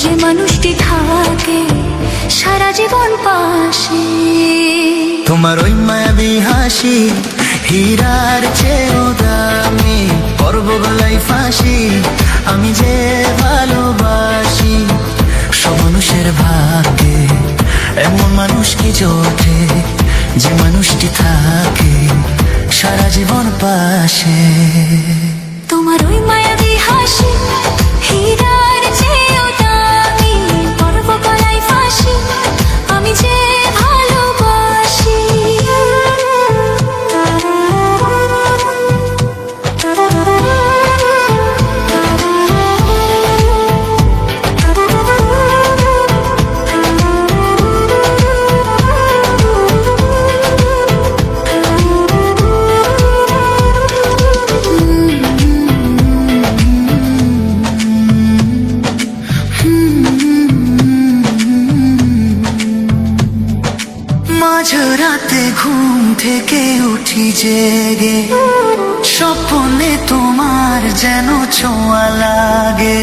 যে মানুষটি থাকে সারা জীবন পাশে। তোমার ওই মায়াবী হাসি হীরার চেয়েও দামি, পরব গলায় ফাঁসি আমি যে ভালোবাসি। সব মানুষের ভাগ্যে এমন মানুষ কি জোটে, যে মানুষটি থাকে সারা জীবন পাশে। তোমার ওই মায়াবী হাসি হীরার চেয়েও দামি, পরব গলায় ফাঁসি আমি যে ভালোবাসি। মাঝরাতে ঘুম থেকে উঠি জেগে, স্বপ্নে তোমার যেন ছোঁয়া লাগে।